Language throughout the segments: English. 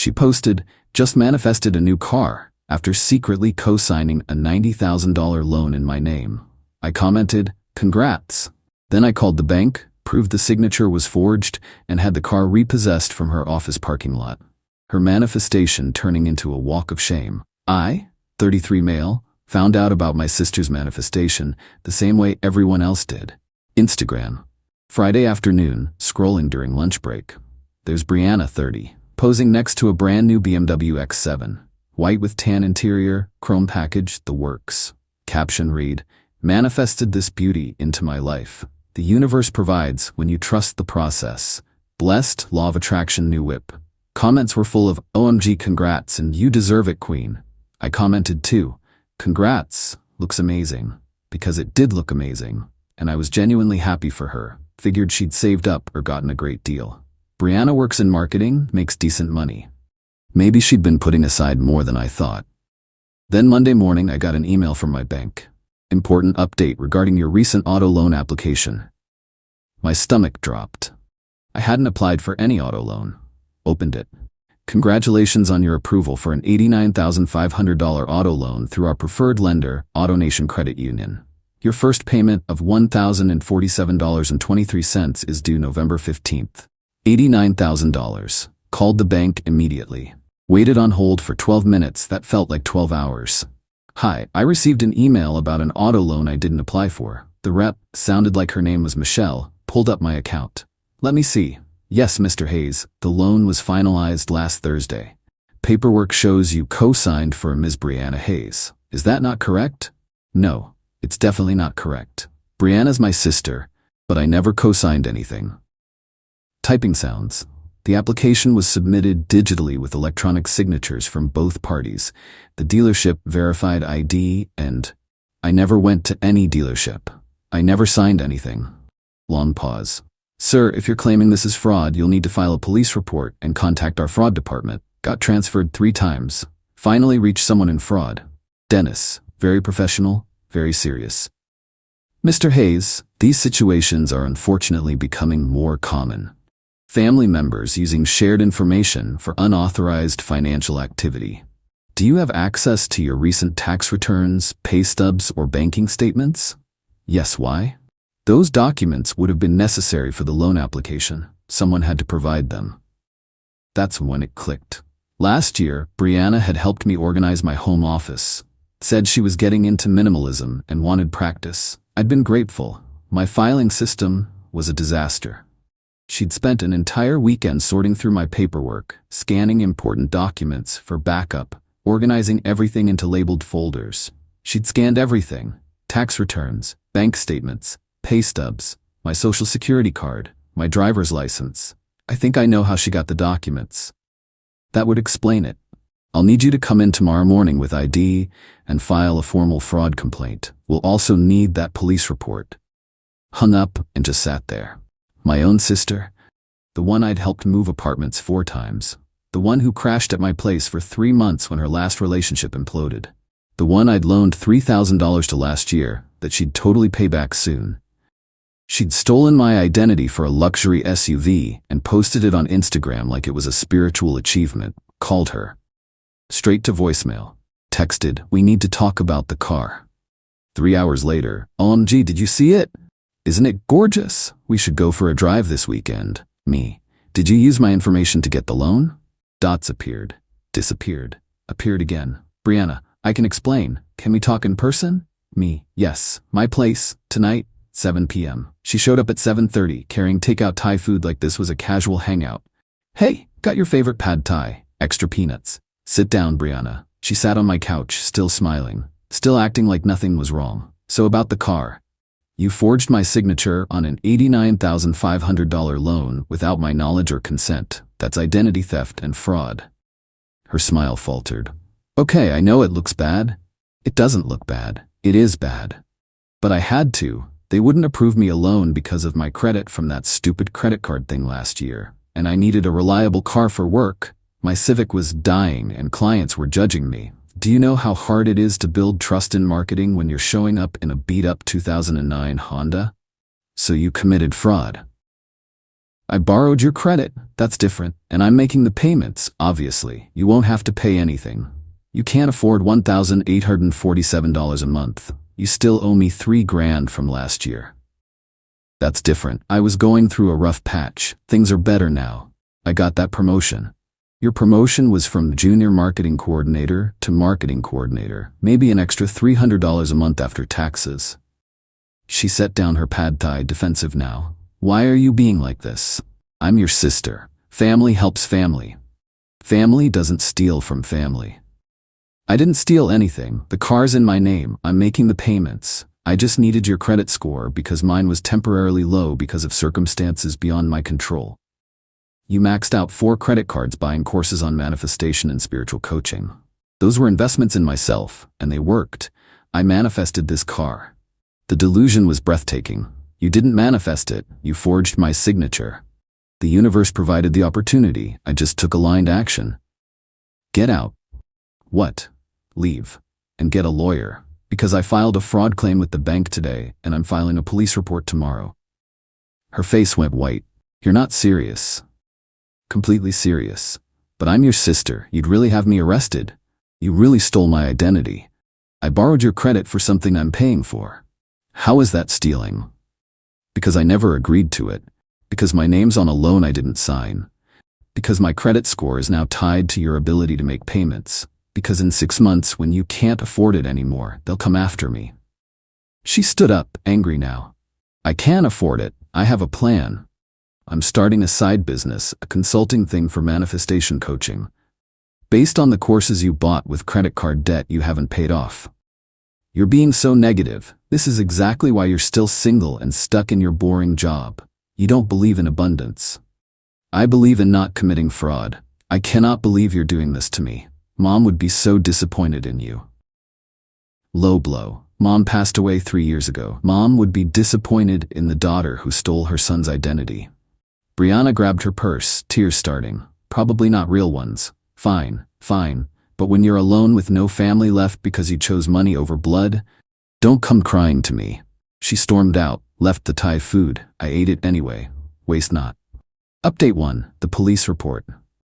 She posted, "Just manifested a new car after secretly co-signing a $90,000 loan in my name." I commented, "Congrats." Then I called the bank, proved the signature was forged, and had the car repossessed from her office parking lot. Her manifestation turning into a walk of shame. I, 33 male, found out about my sister's manifestation the same way everyone else did. Instagram. Friday afternoon, scrolling during lunch break. There's Brianna, 30, posing next to a brand new BMW X7. White with tan interior, chrome package, the works. Caption read, "Manifested this beauty into my life. The universe provides when you trust the process. Blessed, law of attraction, new whip." Comments were full of, "OMG, congrats, and you deserve it, queen." I commented too, "Congrats, looks amazing," because it did look amazing, and I was genuinely happy for her. Figured she'd saved up or gotten a great deal. Brianna works in marketing, makes decent money. Maybe she'd been putting aside more than I thought. Then Monday morning I got an email from my bank. "Important update regarding your recent auto loan application." My stomach dropped. I hadn't applied for any auto loan. Opened it. "Congratulations on your approval for an $89,500 auto loan through our preferred lender, AutoNation Credit Union. Your first payment of $1,047.23 is due November 15th. $89,000. Called the bank immediately. Waited on hold for 12 minutes that felt like 12 hours. "Hi, I received an email about an auto loan I didn't apply for." The rep, sounded like her name was Michelle, pulled up my account. "Let me see. Yes, Mr. Hayes, the loan was finalized last Thursday. Paperwork shows you co-signed for Ms. Brianna Hayes. Is that not correct?" "No, it's definitely not correct. Brianna's my sister, but I never co-signed anything." Typing sounds. The application was submitted digitally with electronic signatures from both parties. The dealership verified ID and I never went to any dealership. I never signed anything. Long pause. "Sir, if you're claiming this is fraud, you'll need to file a police report and contact our fraud department." Got transferred 3 times. Finally reached someone in fraud. Dennis. Very professional, very serious. "Mr. Hayes, these situations are unfortunately becoming more common. Family members using shared information for unauthorized financial activity. Do you have access to your recent tax returns, pay stubs, or banking statements?" "Yes, why?" "Those documents would have been necessary for the loan application. Someone had to provide them." That's when it clicked. Last year, Brianna had helped me organize my home office. Said she was getting into minimalism and wanted practice. I'd been grateful. My filing system was a disaster. She'd spent an entire weekend sorting through my paperwork, scanning important documents for backup, organizing everything into labeled folders. She'd scanned everything: tax returns, bank statements, pay stubs, my social security card, my driver's license. I think I know how she got the documents. That would explain it. I'll need you to come in tomorrow morning with ID and file a formal fraud complaint. We'll also need that police report. Hung up and just sat there. My own sister, the one I'd helped move apartments 4 times, the one who crashed at my place for 3 months when her last relationship imploded, the one I'd loaned $3,000 to last year that she'd totally pay back soon. She'd stolen my identity for a luxury SUV and posted it on Instagram like it was a spiritual achievement. Called her. Straight to voicemail. Texted, "We need to talk about the car." 3 hours later, "OMG, did you see it? Isn't it gorgeous? We should go for a drive this weekend." Me. "Did you use my information to get the loan?" Dots appeared. Disappeared. Appeared again. "Brianna, I can explain. Can we talk in person?" Me. "Yes. My place. Tonight, 7 p.m. She showed up at 7:30, carrying takeout Thai food like this was a casual hangout. "Hey, got your favorite pad Thai. Extra peanuts." "Sit down, Brianna." She sat on my couch, still smiling, still acting like nothing was wrong. "So about the car. You forged my signature on an $89,500 loan without my knowledge or consent. That's identity theft and fraud." Her smile faltered. "Okay, I know it looks bad." "It doesn't look bad. It is bad. But I had to. They wouldn't approve me a loan because of my credit from that stupid credit card thing last year. And I needed a reliable car for work. My Civic was dying and clients were judging me. Do you know how hard it is to build trust in marketing when you're showing up in a beat-up 2009 Honda? So you committed fraud." I borrowed your credit. That's different. And I'm making the payments, obviously. You won't have to pay anything. You can't afford $1,847 a month. You still owe me $3,000 from last year. That's different. I was going through a rough patch. Things are better now. I got that promotion. Your promotion was from junior marketing coordinator to marketing coordinator, maybe an extra $300 a month after taxes. She set down her pad thai, defensive now. Why are you being like this? I'm your sister. Family helps family. Family doesn't steal from family. I didn't steal anything. The car's in my name. I'm making the payments. I just needed your credit score because mine was temporarily low because of circumstances beyond my control. You maxed out 4 credit cards buying courses on manifestation and spiritual coaching. Those were investments in myself, and they worked. I manifested this car. The delusion was breathtaking. You didn't manifest it. You forged my signature. The universe provided the opportunity. I just took aligned action. Get out. What? Leave. And get a lawyer. Because I filed a fraud claim with the bank today, and I'm filing a police report tomorrow. Her face went white. You're not serious. Completely serious. But I'm your sister. You'd really have me arrested. You really stole my identity. I borrowed your credit for something I'm paying for. How is that stealing? Because I never agreed to it. Because my name's on a loan I didn't sign. Because my credit score is now tied to your ability to make payments. Because in 6 months, when you can't afford it anymore, they'll come after me. She stood up, angry now. I can afford it. I have a plan. I'm starting a side business, a consulting thing for manifestation coaching. Based on the courses you bought with credit card debt you haven't paid off. You're being so negative. This is exactly why you're still single and stuck in your boring job. You don't believe in abundance. I believe in not committing fraud. I cannot believe you're doing this to me. Mom would be so disappointed in you. Low blow. Mom passed away 3 years ago. Mom would be disappointed in the daughter who stole her son's identity. Brianna grabbed her purse, tears starting. Probably not real ones. Fine, fine. But when you're alone with no family left because you chose money over blood, don't come crying to me. She stormed out, left the Thai food. I ate it anyway. Waste not. Update 1. The police report.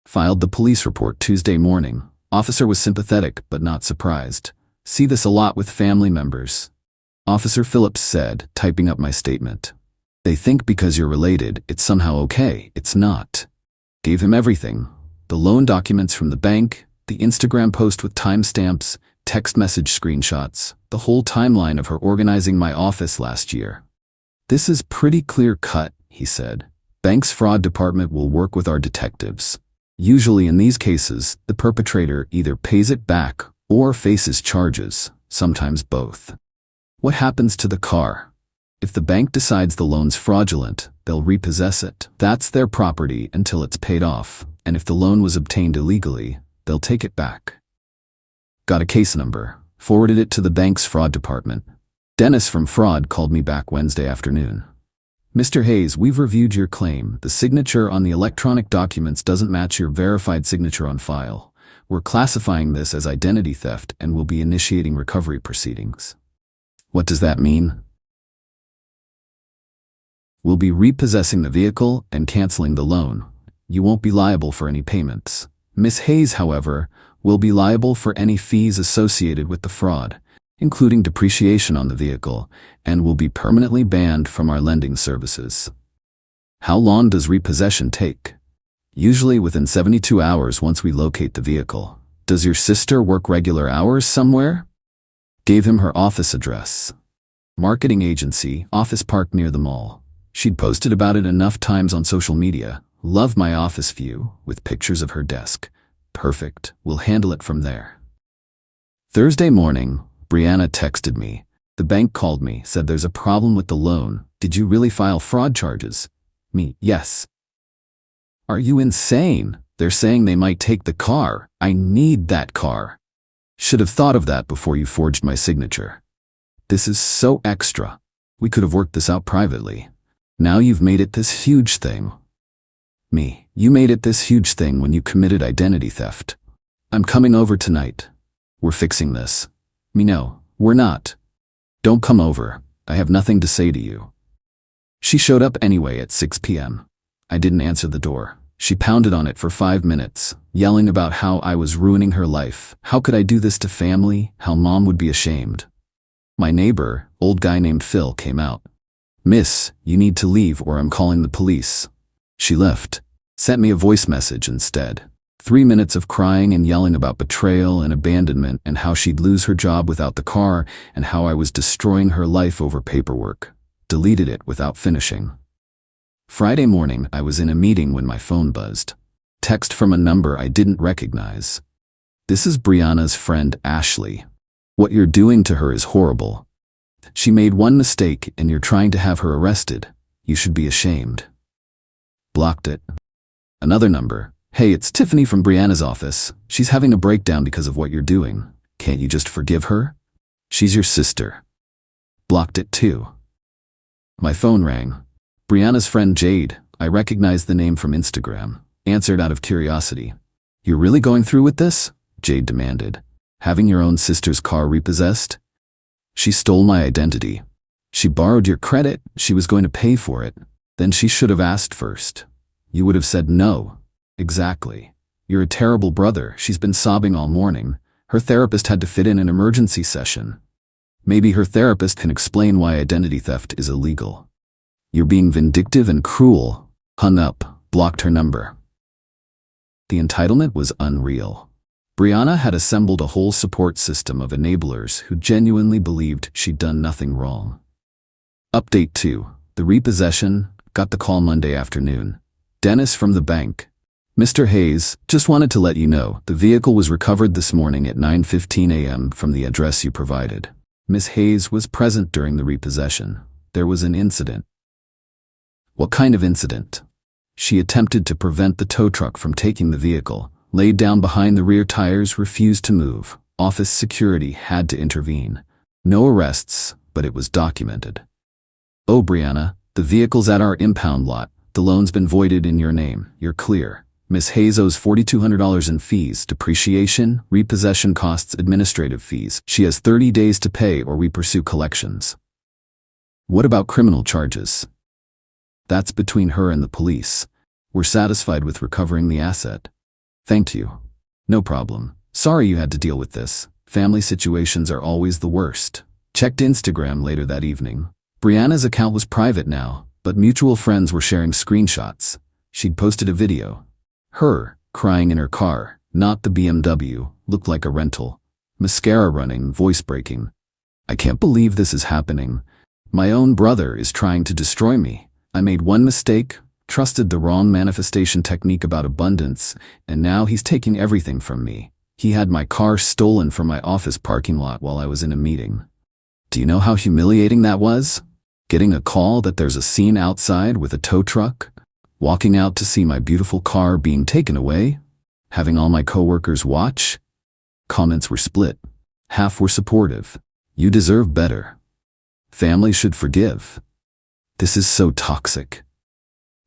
Filed the police report Tuesday morning. Officer was sympathetic but not surprised. See this a lot with family members. Officer Phillips said, typing up my statement. They think because you're related, it's somehow okay. It's not. Gave him everything. The loan documents from the bank, the Instagram post with timestamps, text message screenshots, the whole timeline of her organizing my office last year. This is pretty clear cut, he said. Bank's fraud department will work with our detectives. Usually in these cases, the perpetrator either pays it back or faces charges, sometimes both. What happens to the car? If the bank decides the loan's fraudulent, they'll repossess it. That's their property until it's paid off, and if the loan was obtained illegally, they'll take it back. Got a case number. Forwarded it to the bank's fraud department. Dennis from fraud called me back Wednesday afternoon. Mr. Hayes, we've reviewed your claim. The signature on the electronic documents doesn't match your verified signature on file. We're classifying this as identity theft and will be initiating recovery proceedings. What does that mean? We'll be repossessing the vehicle and canceling the loan. You won't be liable for any payments. Miss Hayes, however, will be liable for any fees associated with the fraud, including depreciation on the vehicle, and will be permanently banned from our lending services. How long does repossession take? Usually within 72 hours once we locate the vehicle. Does your sister work regular hours somewhere? Gave him her office address. Marketing agency, office park near the mall. She'd posted about it enough times on social media. Love my office view, with pictures of her desk. Perfect, we'll handle it from there. Thursday morning, Brianna texted me. The bank called me, said there's a problem with the loan. Did you really file fraud charges? Me, yes. Are you insane? They're saying they might take the car. I need that car. Should have thought of that before you forged my signature. This is so extra. We could have worked this out privately. Now you've made it this huge thing. Me, you made it this huge thing when you committed identity theft. I'm coming over tonight. We're fixing this. Me, no, we're not. Don't come over. I have nothing to say to you. She showed up anyway at 6 p.m. I didn't answer the door. She pounded on it for 5 minutes, yelling about how I was ruining her life. How could I do this to family? How mom would be ashamed. My neighbor, old guy named Phil, came out. "Miss, you need to leave or I'm calling the police." She left. Sent me a voice message instead. 3 minutes of crying and yelling about betrayal and abandonment and how she'd lose her job without the car and how I was destroying her life over paperwork. Deleted it without finishing. Friday morning, I was in a meeting when my phone buzzed. Text from a number I didn't recognize. "This is Brianna's friend Ashley. What you're doing to her is horrible. She made one mistake and you're trying to have her arrested. You should be ashamed." Blocked it. Another number. "Hey, it's Tiffany from Brianna's office. She's having a breakdown because of what you're doing. Can't you just forgive her? She's your sister." Blocked it too. My phone rang. Brianna's friend Jade. I recognized the name from Instagram. Answered out of curiosity. "You're really going through with this?" Jade demanded. "Having your own sister's car repossessed?" "She stole my identity. She borrowed your credit. She was going to pay for it. Then she should have asked first. You would have said no." "Exactly. You're a terrible brother." She's been sobbing all morning. Her therapist had to fit in an emergency session. Maybe her therapist can explain why identity theft is illegal. "You're being vindictive and cruel." Hung up. Blocked her number. The entitlement was unreal. Brianna had assembled a whole support system of enablers who genuinely believed she'd done nothing wrong. Update 2. The repossession. Got the call Monday afternoon. Dennis from the bank. "Mr. Hayes, just wanted to let you know, the vehicle was recovered this morning at 9:15 a.m. from the address you provided." Miss Hayes was present during the repossession. There was an incident. What kind of incident? She attempted to prevent the tow truck from taking the vehicle, laid down behind the rear tires, refused to move. Office security had to intervene. No arrests, but it was documented. "Oh, Brianna, the vehicle's at our impound lot. The loan's been voided in your name. You're clear. Miss Hayes owes $4,200 in fees, depreciation, repossession costs, administrative fees. She has 30 days to pay or we pursue collections." "What about criminal charges?" "That's between her and the police. We're satisfied with recovering the asset." "Thank you." "No problem. Sorry you had to deal with this. Family situations are always the worst." Checked Instagram later that evening. Brianna's account was private now, but mutual friends were sharing screenshots. She'd posted a video. Her, crying in her car, not the BMW, looked like a rental. Mascara running, voice breaking. "I can't believe this is happening. My own brother is trying to destroy me. I made one mistake, trusted the wrong manifestation technique about abundance, and now he's taking everything from me. He had my car stolen from my office parking lot while I was in a meeting. Do you know how humiliating that was? Getting a call that there's a scene outside with a tow truck, walking out to see my beautiful car being taken away, having all my coworkers watch." Comments were split. Half were supportive. "You deserve better. Family should forgive. This is so toxic."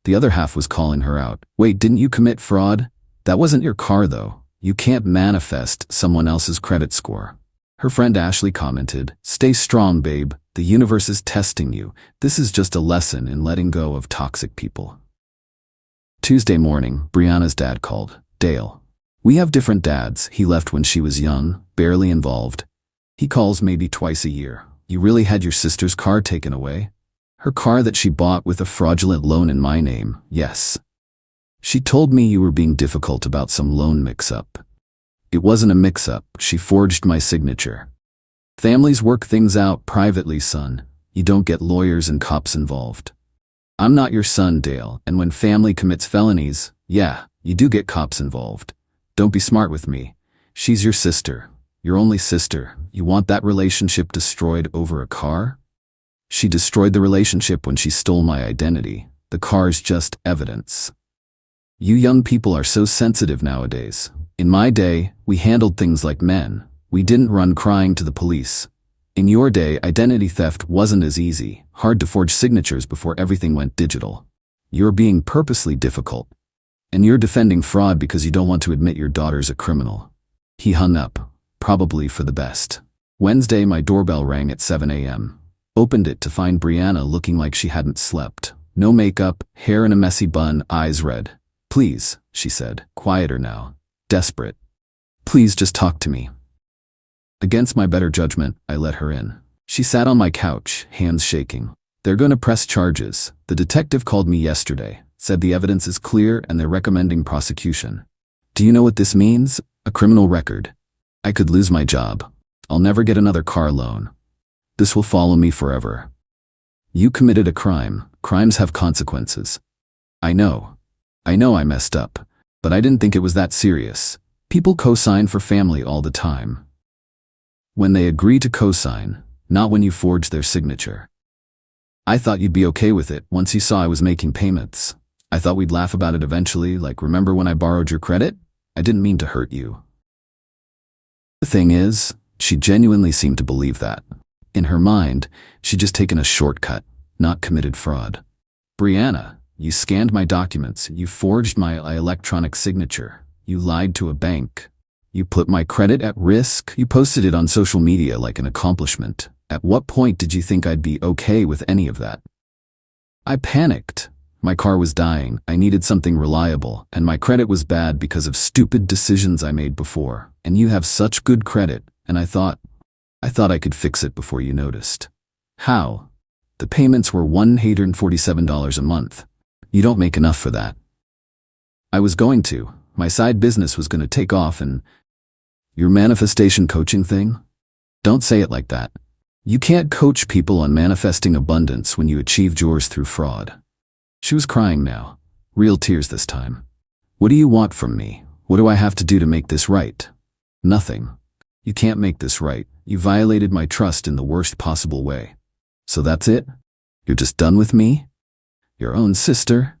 The other half was calling her out. "Wait, didn't you commit fraud? That wasn't your car though. You can't manifest someone else's credit score." Her friend Ashley commented, "Stay strong, babe. The universe is testing you. This is just a lesson in letting go of toxic people." Tuesday morning, Brianna's dad called. "Dale. We have different dads. He left when she was young, barely involved. He calls maybe twice a year. You really had your sister's car taken away?" "Her car that she bought with a fraudulent loan in my name, yes. She told me you were being difficult about some loan mix-up." "It wasn't a mix-up. She forged my signature." "Families work things out privately, son. You don't get lawyers and cops involved." "I'm not your son, Dale, and when family commits felonies, yeah, you do get cops involved. Don't be smart with me. She's your sister. Your only sister. You want that relationship destroyed over a car?" "She destroyed the relationship when she stole my identity. The car's just evidence." You young people are so sensitive nowadays. In my day, we handled things like men. We didn't run crying to the police. In your day, identity theft wasn't as easy, hard to forge signatures before everything went digital. You're being purposely difficult. And you're defending fraud because you don't want to admit your daughter's a criminal. He hung up, probably for the best. Wednesday, my doorbell rang at 7 a.m. Opened it to find Brianna looking like she hadn't slept. No makeup, hair in a messy bun, eyes red. "Please," she said, quieter now, desperate. "Please just talk to me." Against my better judgment, I let her in. She sat on my couch, hands shaking. "They're going to press charges. The detective called me yesterday, said the evidence is clear and they're recommending prosecution." "Do you know what this means? A criminal record. I could lose my job. I'll never get another car loan. This will follow me forever." "You committed a crime. Crimes have consequences." I know I messed up, but I didn't think it was that serious. People co-sign for family all the time. When they agree to co-sign, not when you forge their signature. I thought you'd be okay with it once you saw I was making payments. I thought we'd laugh about it eventually, like remember when I borrowed your credit? I didn't mean to hurt you. The thing is, she genuinely seemed to believe that. In her mind, she'd just taken a shortcut, not committed fraud. "Brianna, you scanned my documents, you forged my electronic signature, you lied to a bank. You put my credit at risk, you posted it on social media like an accomplishment. At what point did you think I'd be okay with any of that?" I panicked. My car was dying, I needed something reliable, and my credit was bad because of stupid decisions I made before. And you have such good credit, and I thought I could fix it before you noticed. How? The payments were $147 a month. You don't make enough for that. I was going to. My side business was going to take off and... Your manifestation coaching thing? Don't say it like that. You can't coach people on manifesting abundance when you achieved yours through fraud. She was crying now. Real tears this time. "What do you want from me? What do I have to do to make this right?" "Nothing. You can't make this right. You violated my trust in the worst possible way." "So that's it? You're just done with me?" "Your own sister?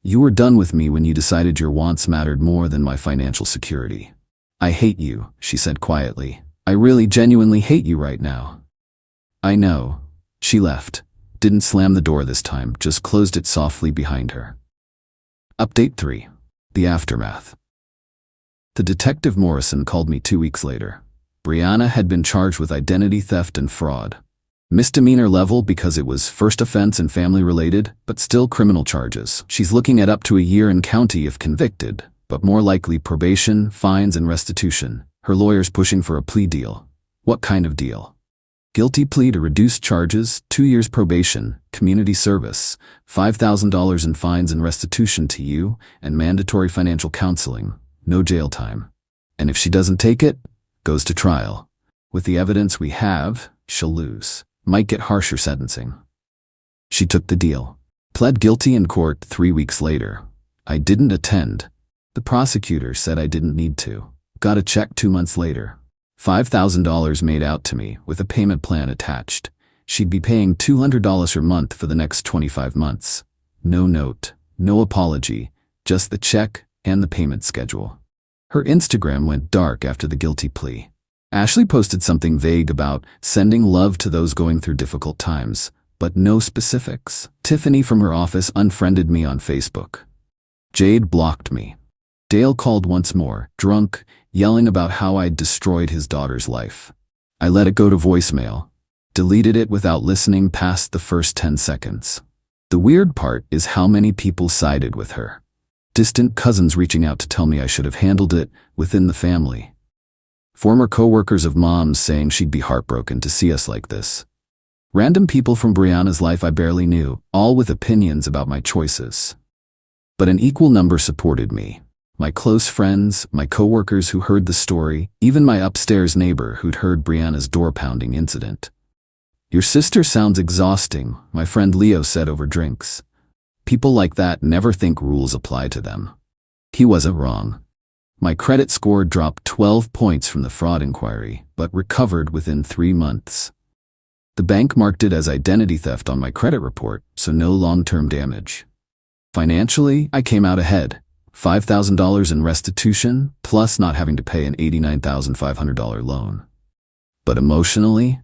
You were done with me when you decided your wants mattered more than my financial security." "I hate you," she said quietly. "I really genuinely hate you right now." "I know." She left. Didn't slam the door this time, just closed it softly behind her. Update 3. The aftermath. The Detective Morrison called me 2 weeks later. Brianna had been charged with identity theft and fraud. Misdemeanor level because it was first offense and family related, but still criminal charges. She's looking at up to a year in county if convicted, but more likely probation, fines, and restitution. Her lawyer's pushing for a plea deal. What kind of deal? Guilty plea to reduced charges, 2 years probation, community service, $5,000 in fines and restitution to you, and mandatory financial counseling. No jail time. And if she doesn't take it, goes to trial. With the evidence we have, she'll lose. Might get harsher sentencing. She took the deal. Pled guilty in court 3 weeks later. I didn't attend. The prosecutor said I didn't need to. Got a check 2 months later. $5,000 made out to me with a payment plan attached. She'd be paying $200 per month for the next 25 months. No note, no apology, just the check and the payment schedule. Her Instagram went dark after the guilty plea. Ashley posted something vague about sending love to those going through difficult times, but no specifics. Tiffany from her office unfriended me on Facebook. Jade blocked me. Dale called once more, drunk, yelling about how I'd destroyed his daughter's life. I let it go to voicemail. Deleted it without listening past the first 10 seconds. The weird part is how many people sided with her. Distant cousins reaching out to tell me I should have handled it within the family. Former co-workers of Mom's saying she'd be heartbroken to see us like this. Random people from Brianna's life I barely knew, all with opinions about my choices. But an equal number supported me. My close friends, my co-workers who heard the story, even my upstairs neighbor who'd heard Brianna's door-pounding incident. "Your sister sounds exhausting," my friend Leo said over drinks. People like that never think rules apply to them. He wasn't wrong. My credit score dropped 12 points from the fraud inquiry, but recovered within 3 months. The bank marked it as identity theft on my credit report, so no long-term damage. Financially, I came out ahead. $5,000 in restitution, plus not having to pay an $89,500 loan. But emotionally,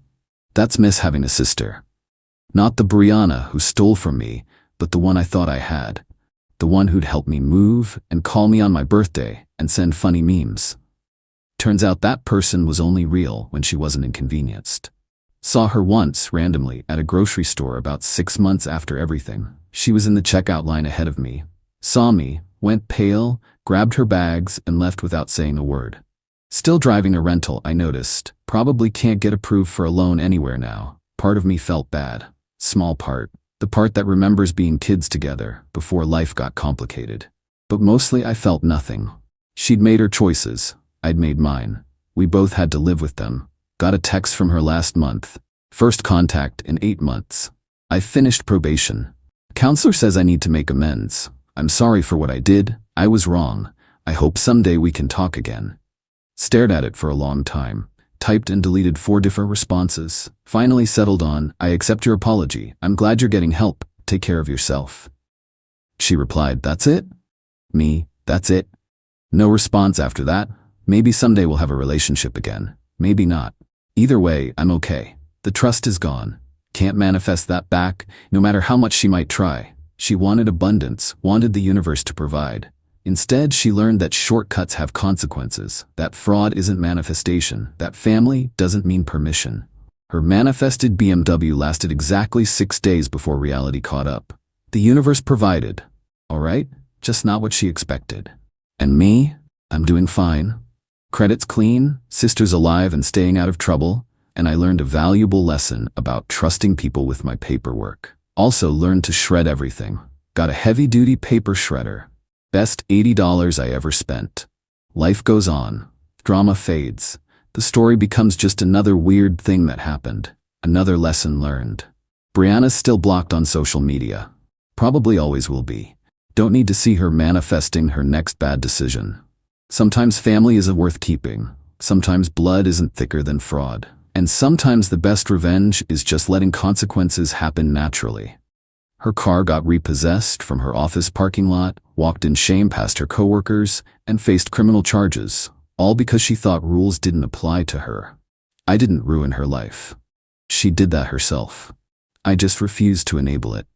that's miss having a sister. Not the Brianna who stole from me, but the one I thought I had. The one who'd help me move and call me on my birthday and send funny memes. Turns out that person was only real when she wasn't inconvenienced. Saw her once, randomly, at a grocery store about 6 months after everything. She was in the checkout line ahead of me, saw me, went pale, grabbed her bags, and left without saying a word. Still driving a rental, I noticed. Probably can't get approved for a loan anywhere now. Part of me felt bad. Small part. The part that remembers being kids together before life got complicated. But mostly I felt nothing. She'd made her choices. I'd made mine. We both had to live with them. Got a text from her last month. First contact in 8 months. I finished probation. Counselor says I need to make amends. I'm sorry for what I did. I was wrong. I hope someday we can talk again. Stared at it for a long time. Typed and deleted 4 different responses. Finally settled on, I accept your apology. I'm glad you're getting help. Take care of yourself. She replied, that's it? Me, that's it? No response after that. Maybe someday we'll have a relationship again. Maybe not. Either way, I'm okay. The trust is gone. Can't manifest that back, no matter how much she might try. She wanted abundance, wanted the universe to provide. Instead, she learned that shortcuts have consequences, that fraud isn't manifestation, that family doesn't mean permission. Her manifested BMW lasted exactly 6 days before reality caught up. The universe provided. All right, just not what she expected. And me? I'm doing fine. Credit's clean, sister's alive and staying out of trouble, and I learned a valuable lesson about trusting people with my paperwork. Also learned to shred everything. Got a heavy-duty paper shredder. Best $80 I ever spent. Life goes on. Drama fades. The story becomes just another weird thing that happened. Another lesson learned. Brianna's still blocked on social media. Probably always will be. Don't need to see her manifesting her next bad decision. Sometimes family isn't worth keeping. Sometimes blood isn't thicker than fraud. And sometimes the best revenge is just letting consequences happen naturally. Her car got repossessed from her office parking lot, walked in shame past her coworkers, and faced criminal charges, all because she thought rules didn't apply to her. I didn't ruin her life. She did that herself. I just refused to enable it.